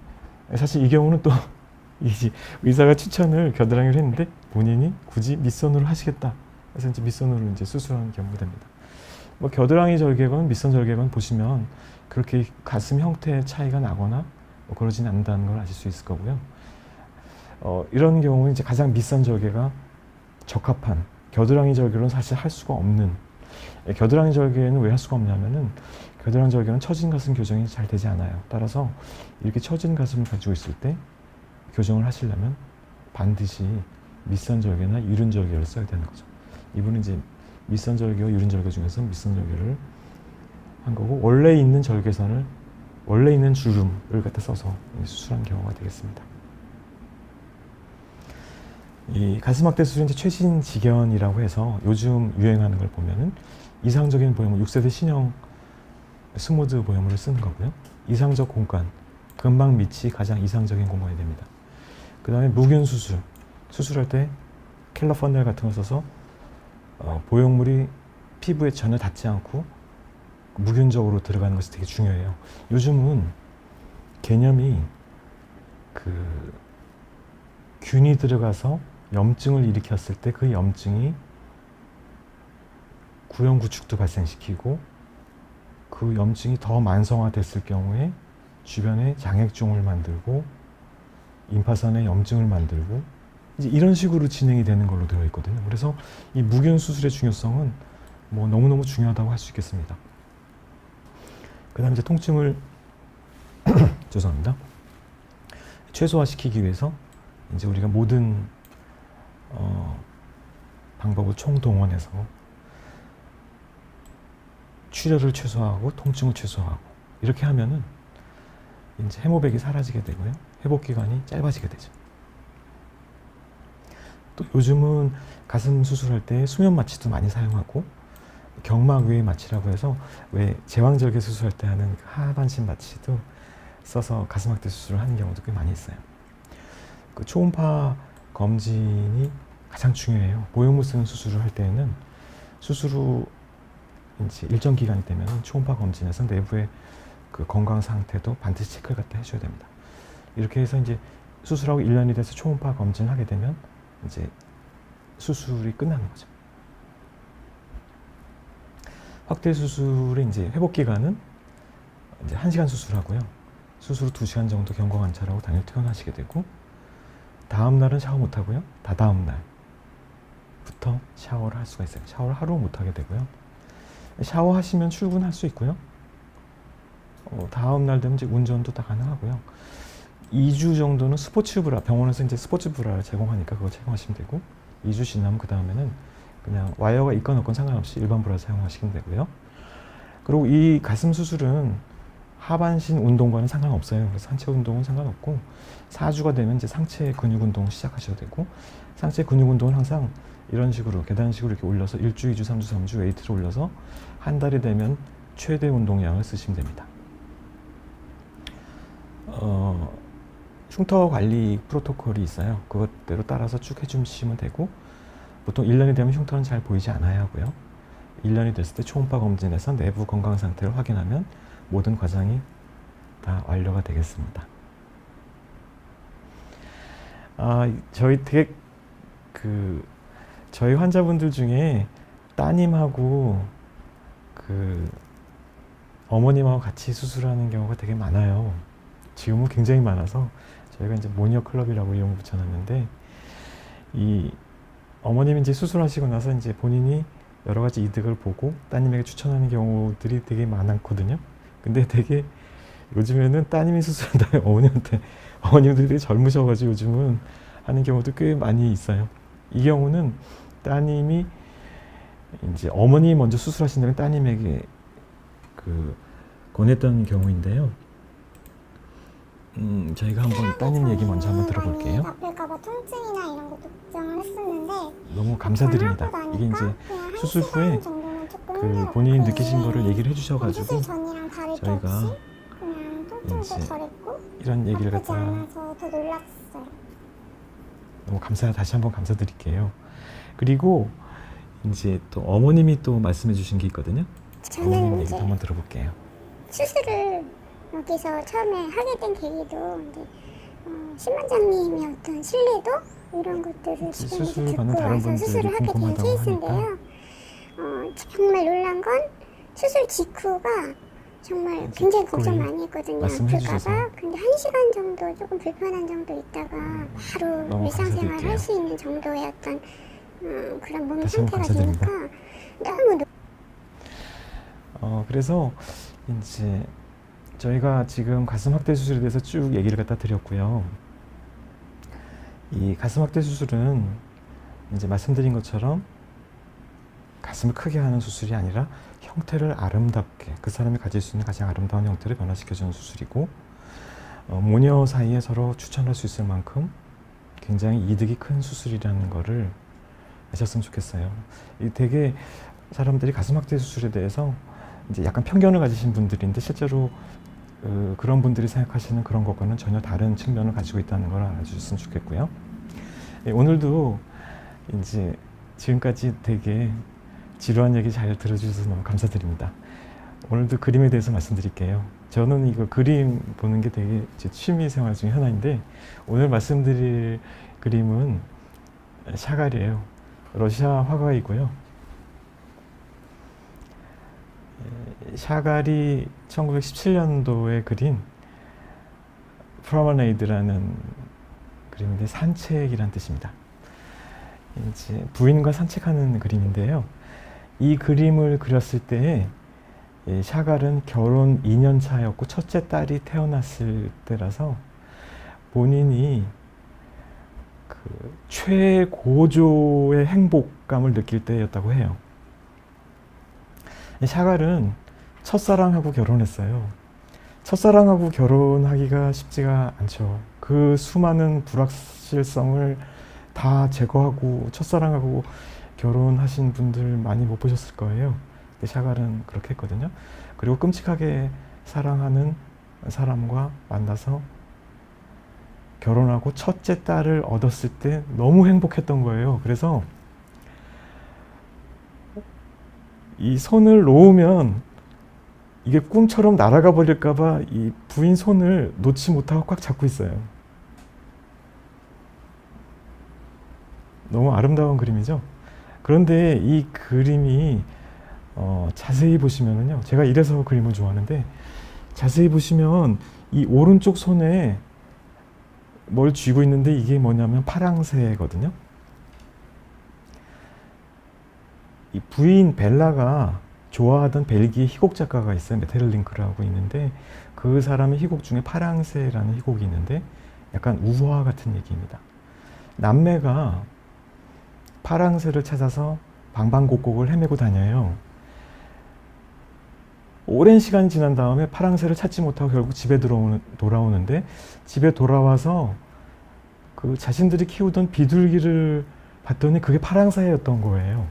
사실 이 경우는 또 의사가 추천을 겨드랑이로 했는데 본인이 굳이 밑선으로 하시겠다. 그래서 이제 밑선으로 이제 수술하는 경우가 됩니다. 겨드랑이 절개건 밑선 절개건 보시면 그렇게 가슴 형태 차이가 나거나 그러진 않는다는 걸 아실 수 있을 거고요. 이런 경우는 이제 가장 밑선 절개가 적합한 겨드랑이 절개로는 사실 할 수가 없는 겨드랑이 절개는 왜 할 수가 없냐면은 겨드랑이 절개는 처진 가슴 교정이 잘 되지 않아요. 따라서 이렇게 처진 가슴을 가지고 있을 때 교정을 하시려면 반드시 밑선 절개나 유륜 절개를 써야 되는 거죠. 이분은 이제 밑선 절개와 유륜 절개 중에서 밑선 절개를 한 거고 원래 있는 절개선을 원래 있는 주름을 갖다 써서 수술한 경우가 되겠습니다. 이 가슴 확대 수술은 이제 최신 직연이라고 해서 요즘 유행하는 걸 보면은 이상적인 보형물 6세대 신형 스무드 보형물을 쓰는 거고요. 이상적 공간, 근막 밑이 가장 이상적인 공간이 됩니다. 그 다음에 무균 수술, 수술할 때 켈러 퍼넬 같은 거 써서 보형물이 피부에 전혀 닿지 않고 무균적으로 들어가는 것이 되게 중요해요. 요즘은 개념이 균이 들어가서 염증을 일으켰을 때 그 염증이 구형 구축도 발생시키고 그 염증이 더 만성화됐을 경우에 주변에 장액종을 만들고 임파선에 염증을 만들고 이제 이런 식으로 진행이 되는 걸로 되어 있거든요. 그래서 이 무균 수술의 중요성은 너무너무 중요하다고 할 수 있겠습니다. 그 다음에 이제 통증을 죄송합니다. 최소화시키기 위해서 이제 우리가 모든 방법을 총동원해서 출혈을 최소화하고 통증을 최소화하고 이렇게 하면은 이제 해모백이 사라지게 되고요. 회복 기간이 짧아지게 되죠. 또 요즘은 가슴 수술할 때 수면 마취도 많이 사용하고 경막 외의 마취라고 해서 왜 제왕절개 수술할 때 하는 하반신 마취도 써서 가슴 확대 수술을 하는 경우도 꽤 많이 있어요. 초음파 검진이 가장 중요해요. 보형물 쓰는 수술을 할 때에는 수술 후 이제 일정 기간이 되면 초음파 검진에서 내부의 건강 상태도 반드시 체크를 갖다 해줘야 됩니다. 이렇게 해서 이제 수술하고 1년이 돼서 초음파 검진을 하게 되면 이제 수술이 끝나는 거죠. 확대 수술의 이제 회복 기간은 이제 1시간 수술하고요. 수술 후 2시간 정도 경과 관찰하고 당일 퇴원하시게 되고 다음 날은 샤워 못 하고요. 다다음 날부터 샤워를 할 수가 있어요. 샤워를 하루 못 하게 되고요. 샤워하시면 출근할 수 있고요. 다음 날 되면 이제 운전도 다 가능하고요. 2주 정도는 스포츠 브라, 병원에서 이제 스포츠 브라를 제공하니까 그거 착용하시면 되고 2주 지나면 그 다음에는 그냥 와이어가 있건 없건 상관없이 일반 브라 사용하시면 되고요. 그리고 이 가슴 수술은 하반신 운동과는 상관없어요. 그래서 상체 운동은 상관없고 4주가 되면 이제 상체 근육 운동을 시작하셔도 되고, 상체 근육 운동은 항상 이런 식으로 계단식으로 이렇게 올려서 1주, 2주, 3주, 3주 웨이트를 올려서 한 달이 되면 최대 운동량을 쓰시면 됩니다. 흉터 관리 프로토콜이 있어요. 그것대로 따라서 쭉 해주시면 되고, 보통 1년이 되면 흉터는 잘 보이지 않아야 하고요. 1년이 됐을 때 초음파 검진에서 내부 건강 상태를 확인하면 모든 과정이 다 완료가 되겠습니다. 저희 되게 저희 환자분들 중에 따님하고 어머님하고 같이 수술하는 경우가 되게 많아요. 지금은 굉장히 많아서 저희가 이제 모니어 클럽이라고 이름을 붙여놨는데, 이 어머님이 이제 수술하시고 나서 이제 본인이 여러 가지 이득을 보고 따님에게 추천하는 경우들이 되게 많았거든요. 근데 되게 요즘에는 따님이 수술한 다음에 어머님들이 되게 젊으셔가지고 요즘은 하는 경우도 꽤 많이 있어요. 이 경우는 따님이 이제 어머니 먼저 수술하신 다음에 따님에게 권했던 경우인데요. 저희가 한번 따님 얘기 먼저 한번 들어볼게요.
아플까봐 통증이나 이런 거 걱정을 했었는데
너무 감사드립니다. 이게 이제 수술 후에 본인이 느끼신 거를 얘기를 해주셔가지고 저희가
그냥 통증도
이제
덜했고
이런 얘기를
아프지
갖다가
않아서 더 놀랐어요.
너무 다시 한번 감사드릴게요. 그리고 이제 또 어머님이 또 말씀해 주신 게 있거든요. 어머님
저는
얘기도
이제
한번 들어볼게요.
수술을 여기서 처음에 하게 된 계기도 이제 신원장님의 어떤 신뢰도 이런 것들을 지금
수술
듣고
받는 다른
와서
분들이
수술을 하게 된
궁금하다고
케이스인데요. 정말 놀란 건 수술 직후가 정말 굉장히 걱정 많이 했거든요.
말씀해 주셔서.
아플까봐. 근데 1시간 정도 조금 불편한 정도 있다가 바로
너무
일상생활
감사드릴게요.
할 수 있는 정도의 어떤 그런 몸
다시 한번
상태가 되니까 너무
그래서 이제 저희가 지금 가슴 확대 수술에 대해서 쭉 얘기를 갖다 드렸고요. 이 가슴 확대 수술은 이제 말씀드린 것처럼 가슴을 크게 하는 수술이 아니라 형태를 아름답게, 그 사람이 가질 수 있는 가장 아름다운 형태를 변화시켜주는 수술이고, 모녀 사이에 서로 추천할 수 있을 만큼 굉장히 이득이 큰 수술이라는 거를 아셨으면 좋겠어요. 되게 사람들이 가슴 확대 수술에 대해서 이제 약간 편견을 가지신 분들인데, 실제로 그런 분들이 생각하시는 그런 것과는 전혀 다른 측면을 가지고 있다는 걸 알아주셨으면 좋겠고요. 오늘도 이제 지금까지 되게 지루한 얘기 잘 들어주셔서 너무 감사드립니다. 오늘도 그림에 대해서 말씀드릴게요. 저는 이거 그림 보는 게 되게 제 취미 생활 중에 하나인데, 오늘 말씀드릴 그림은 샤갈이에요. 러시아 화가이고요. 샤갈이 1917년도에 그린 프로메네이드라는 그림인데, 산책이란 뜻입니다. 이제 부인과 산책하는 그림인데요. 이 그림을 그렸을 때 샤갈은 결혼 2년 차였고 첫째 딸이 태어났을 때라서 본인이 최고조의 행복감을 느낄 때였다고 해요. 샤갈은 첫사랑하고 결혼했어요. 첫사랑하고 결혼하기가 쉽지가 않죠. 그 수많은 불확실성을 다 제거하고 첫사랑하고 결혼하신 분들 많이 못 보셨을 거예요. 근데 샤갈은 그렇게 했거든요. 그리고 끔찍하게 사랑하는 사람과 만나서 결혼하고 첫째 딸을 얻었을 때 너무 행복했던 거예요. 그래서 이 손을 놓으면 이게 꿈처럼 날아가 버릴까봐 이 부인 손을 놓지 못하고 꽉 잡고 있어요. 너무 아름다운 그림이죠. 그런데 이 그림이 자세히 보시면은요, 제가 이래서 그림을 좋아하는데, 자세히 보시면 이 오른쪽 손에 뭘 쥐고 있는데 이게 뭐냐면 파랑새거든요. 이 부인 벨라가 좋아하던 벨기에 희곡 작가가 있어요. 메테를링크라고 있는데, 그 사람의 희곡 중에 파랑새라는 희곡이 있는데 약간 우화 같은 얘기입니다. 남매가 파랑새를 찾아서 방방곡곡을 헤매고 다녀요. 오랜 시간이 지난 다음에 파랑새를 찾지 못하고 결국 집에 돌아오는데 집에 돌아와서 그 자신들이 키우던 비둘기를 봤더니 그게 파랑새였던 거예요.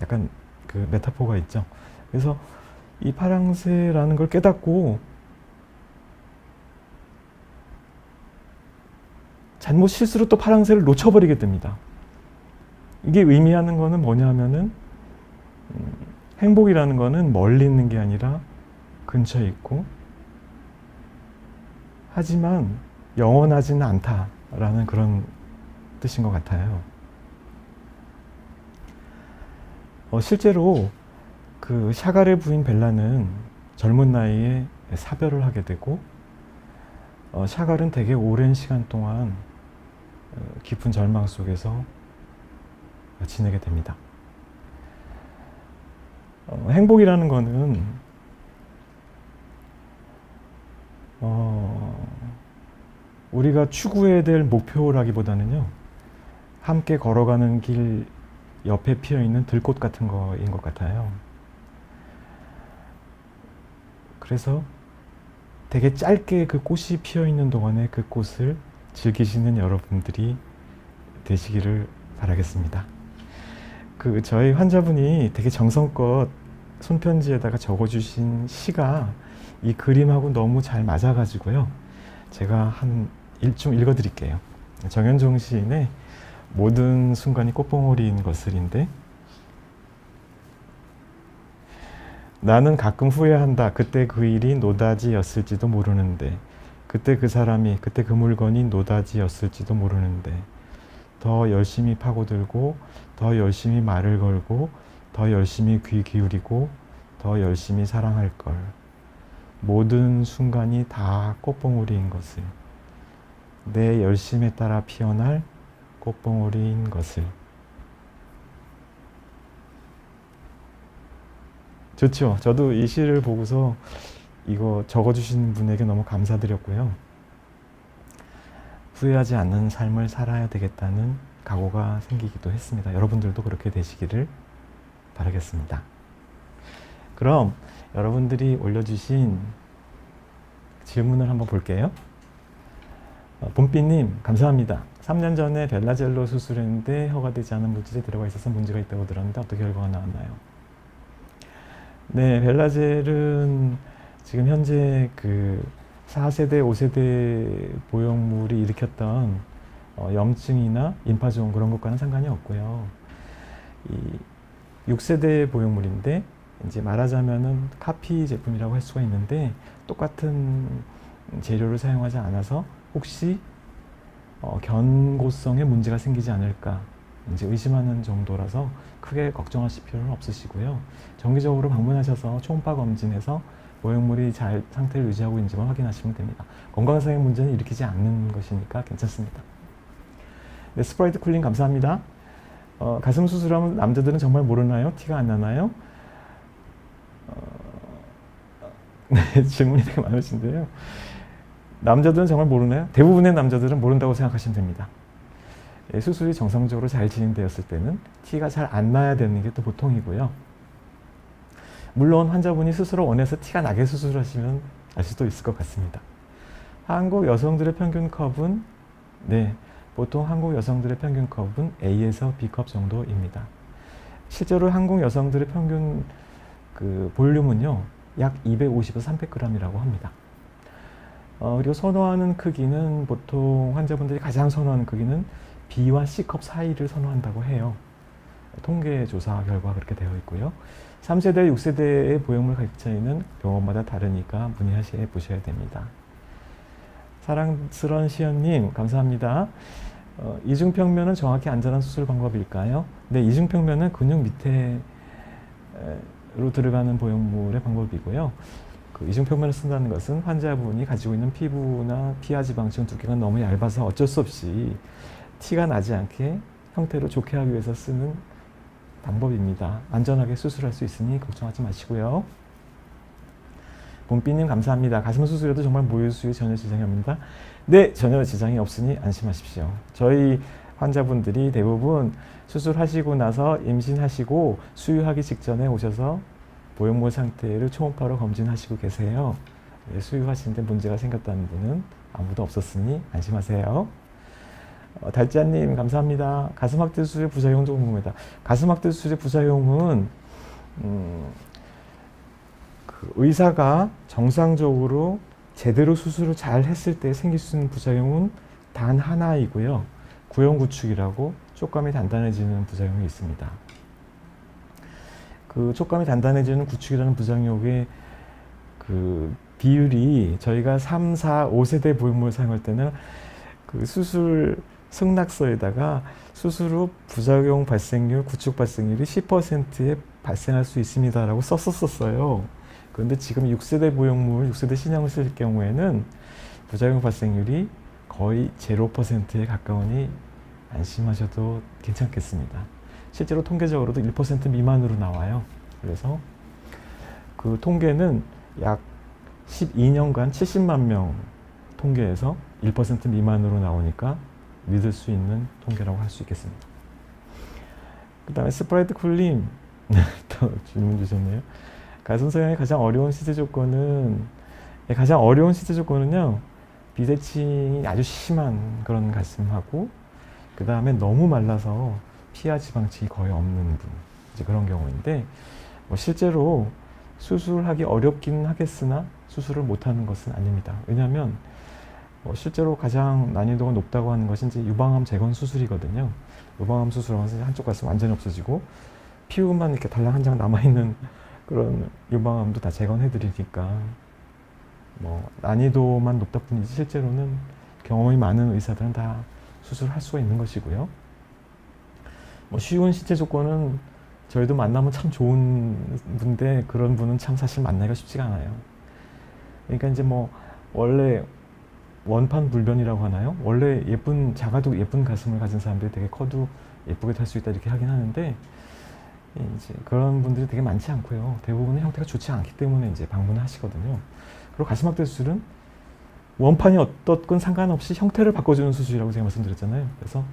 약간 그 메타포가 있죠. 그래서 이 파랑새라는 걸 깨닫고 잘못 실수로 또 파랑새를 놓쳐버리게 됩니다. 이게 의미하는 거는 뭐냐면은 행복이라는 거는 멀리 있는 게 아니라 근처에 있고 하지만 영원하지는 않다라는 그런 뜻인 것 같아요. 실제로 그 샤갈의 부인 벨라는 젊은 나이에 사별을 하게 되고 샤갈은 되게 오랜 시간 동안 깊은 절망 속에서 지내게 됩니다. 행복이라는 거는 우리가 추구해야 될 목표라기보다는요, 함께 걸어가는 길 옆에 피어있는 들꽃 같은 거인 것 같아요. 그래서 되게 짧게 그 꽃이 피어있는 동안에 그 꽃을 즐기시는 여러분들이 되시기를 바라겠습니다. 저희 환자분이 되게 정성껏 손편지에다가 적어주신 시가 이 그림하고 너무 잘 맞아가지고요. 제가 좀 읽어드릴게요. 정현종 시인의 모든 순간이 꽃봉오리인 것을인데, 나는 가끔 후회한다. 그때 그 일이 노다지였을지도 모르는데, 그때 그 사람이, 그때 그 물건이 노다지였을지도 모르는데, 더 열심히 파고들고, 더 열심히 말을 걸고, 더 열심히 귀 기울이고, 더 열심히 사랑할 걸. 모든 순간이 다 꽃봉오리인 것을. 내 열심에 따라 피어날 꽃봉오리인 것을. 좋죠? 저도 이 시를 보고서 이거 적어주신 분에게 너무 감사드렸고요. 후회하지 않는 삶을 살아야 되겠다는 각오가 생기기도 했습니다. 여러분들도 그렇게 되시기를 바라겠습니다. 그럼 여러분들이 올려주신 질문을 한번 볼게요. 봄비님 감사합니다. 3년 전에 벨라젤로 수술했는데 허가되지 않은 물질이 들어가 있어서 문제가 있다고 들었는데 어떻게 결과가 나왔나요? 네, 벨라젤은 지금 현재 그 4세대, 5세대 보형물이 일으켰던 염증이나 임파종 그런 것과는 상관이 없고요. 이 6세대 보형물인데 이제 말하자면은 카피 제품이라고 할 수가 있는데 똑같은 재료를 사용하지 않아서 혹시 견고성에 문제가 생기지 않을까 이제 의심하는 정도라서 크게 걱정하실 필요는 없으시고요. 정기적으로 방문하셔서 초음파 검진해서 보형물이 잘 상태를 유지하고 있는지만 확인하시면 됩니다. 건강상의 문제는 일으키지 않는 것이니까 괜찮습니다. 네, 스프라이트 쿨링 감사합니다. 가슴 수술하면 남자들은 정말 모르나요? 티가 안 나나요? 네, 질문이 되게 많으신데요. 남자들은 정말 모르나요? 대부분의 남자들은 모른다고 생각하시면 됩니다. 수술이 정상적으로 잘 진행되었을 때는 티가 잘 안 나야 되는 게 또 보통이고요. 물론 환자분이 스스로 원해서 티가 나게 수술하시면 알 수도 있을 것 같습니다. 한국 여성들의 평균 컵은 보통 한국 여성들의 평균 컵은 A에서 B컵 정도입니다. 실제로 한국 여성들의 평균 그 볼륨은요, 약 250에서 300g이라고 합니다. 그리고 선호하는 크기는 보통 환자분들이 가장 선호하는 크기는 B와 C컵 사이를 선호한다고 해요. 통계 조사 결과 그렇게 되어 있고요. 3세대, 6세대의 보형물 가격 차이는 병원마다 다르니까 문의해 보셔야 됩니다. 사랑스러운 시연님 감사합니다. 이중평면은 정확히 안전한 수술 방법일까요? 네, 이중평면은 근육 밑에로 들어가는 보형물의 방법이고요. 그 이중평면을 쓴다는 것은 환자분이 가지고 있는 피부나 피하지방층 두께가 너무 얇아서 어쩔 수 없이 티가 나지 않게 형태를 좋게 하기 위해서 쓰는 방법입니다. 안전하게 수술할 수 있으니 걱정하지 마시고요. 봄비님 감사합니다. 가슴 수술에도 정말 모유수유에 전혀 지장이 없습니다. 네, 전혀 지장이 없으니 안심하십시오. 저희 환자분들이 대부분 수술하시고 나서 임신하시고 수유하기 직전에 오셔서 보형물 상태를 초음파로 검진하시고 계세요. 수유하시는데 문제가 생겼다는 분은 아무도 없었으니 안심하세요. 달짜님 감사합니다. 가슴 확대 수술의 부작용도 궁금합니다. 가슴 확대 수술의 부작용은 그 의사가 정상적으로 제대로 수술을 잘 했을 때 생길 수 있는 부작용은 단 하나이고요. 구형구축이라고 촉감이 단단해지는 부작용이 있습니다. 그 촉감이 단단해지는 구축이라는 부작용의 그 비율이 저희가 3, 4, 5세대 보형물을 사용할 때는 그 수술 승낙서에다가 수술 후 부작용 발생률, 구축 발생률이 10%에 발생할 수 있습니다라고 썼었어요. 그런데 지금 6세대 보형물, 6세대 신형을 쓸 경우에는 부작용 발생률이 거의 0%에 가까우니 안심하셔도 괜찮겠습니다. 실제로 통계적으로도 1% 미만으로 나와요. 그래서 그 통계는 약 12년간 70만 명 통계에서 1% 미만으로 나오니까 믿을 수 있는 통계라고 할 수 있겠습니다. 그 다음에 스프라이트 쿨님 또 질문 주셨네요. 가슴 성형의 가장 어려운 시대 조건은 비대칭이 아주 심한 그런 가슴하고 그 다음에 너무 말라서 피하 지방층이 거의 없는 분, 이제 그런 경우인데 뭐 실제로 수술하기 어렵긴 하겠으나 수술을 못하는 것은 아닙니다. 왜냐하면 실제로 가장 난이도가 높다고 하는 것이 이제 유방암 재건 수술이거든요. 유방암 수술하면서 한쪽 가슴 완전히 없어지고 피부만 이렇게 달랑 한 장 남아있는 그런 유방암도 다 재건해드리니까 뭐 난이도만 높다 뿐이지 실제로는 경험이 많은 의사들은 다 수술할 수가 있는 것이고요. 뭐 쉬운 신체 조건은 저희도 만나면 참 좋은 분인데 그런 분은 참 사실 만나기가 쉽지가 않아요. 그러니까 이제 뭐 원래 원판 불변이라고 하나요? 원래 작아도 예쁜 가슴을 가진 사람들이 되게 커도 예쁘게 할 수 있다 이렇게 하긴 하는데 이제 그런 분들이 되게 많지 않고요. 대부분의 형태가 좋지 않기 때문에 이제 방문을 하시거든요. 그리고 가슴 확대 수술은 원판이 어떻건 상관없이 형태를 바꿔주는 수술이라고 제가 말씀드렸잖아요. 그래서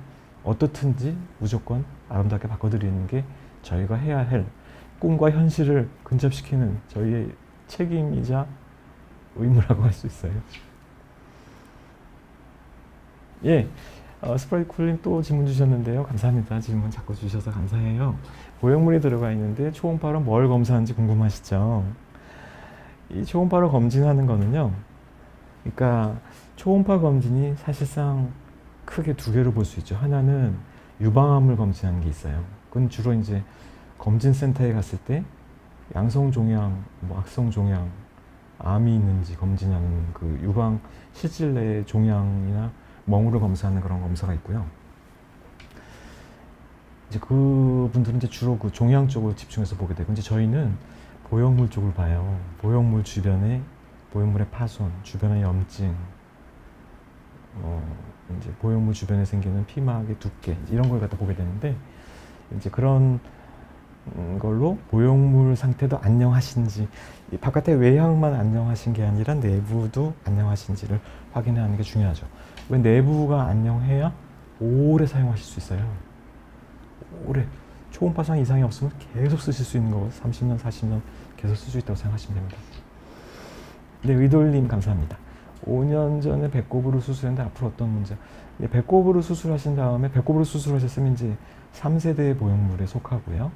어떻든지 무조건 아름답게 바꿔드리는 게 저희가 해야 할 꿈과 현실을 근접시키는 저희의 책임이자 의무라고 할 수 있어요. 예, 스프라이쿨님 또 질문 주셨는데요. 감사합니다. 질문 자꾸 주셔서 감사해요. 보형물이 들어가 있는데 초음파로 뭘 검사하는지 궁금하시죠? 이 초음파로 검진하는 거는요. 그러니까 초음파 검진이 사실상 크게 두 개로 볼 수 있죠. 하나는 유방암을 검진하는 게 있어요. 그건 주로 이제 검진센터에 갔을 때 양성 종양, 뭐 악성 종양, 암이 있는지 검진하는 그 유방 실질 내의 종양이나 멍으로 검사하는 그런 검사가 있고요. 이제 그 분들은 이제 주로 그 종양 쪽을 집중해서 보게 되고, 이제 저희는 보형물 쪽을 봐요. 보형물 주변에 보형물의 파손, 주변의 염증, 이제 보형물 주변에 생기는 피막의 두께 이런 걸 갖다 보게 되는데, 이제 그런 걸로 보형물 상태도 안녕하신지, 바깥의 외형만 안녕하신 게 아니라 내부도 안녕하신지를 확인하는 게 중요하죠. 왜 내부가 안녕해야 오래 사용하실 수 있어요. 오래. 초음파상 이상이 없으면 계속 쓰실 수 있는 거고 30년, 40년 계속 쓸 수 있다고 생각하시면 됩니다. 네, 의돌님 감사합니다. 5년 전에 배꼽으로 수술했는데 앞으로 어떤 문제? 네, 배꼽으로 수술하신 다음에 배꼽으로 수술하셨으면 이제 3세대 보형물에 속하고요.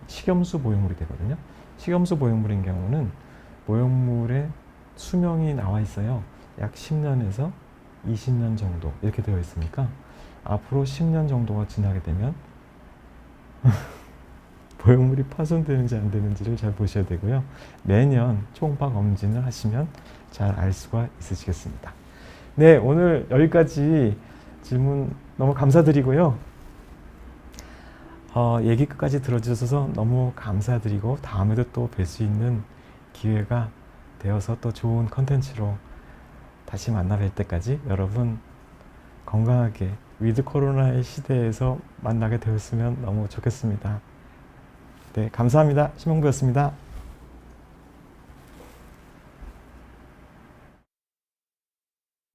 식염수 보형물이 되거든요. 식염수 보형물인 경우는 보형물의 수명이 나와 있어요. 약 10년에서 20년 정도 이렇게 되어 있으니까 앞으로 10년 정도가 지나게 되면 보형물이 파손되는지 안 되는지를 잘 보셔야 되고요. 매년 초음파 검진을 하시면 잘 알 수가 있으시겠습니다. 네, 오늘 여기까지 질문 너무 감사드리고요. 얘기 끝까지 들어주셔서 너무 감사드리고 다음에도 또 뵐 수 있는 기회가 되어서 또 좋은 컨텐츠로 다시 만나 뵐 때까지 여러분 건강하게 위드 코로나의 시대에서 만나게 되었으면 너무 좋겠습니다. 네, 감사합니다. 심영구였습니다.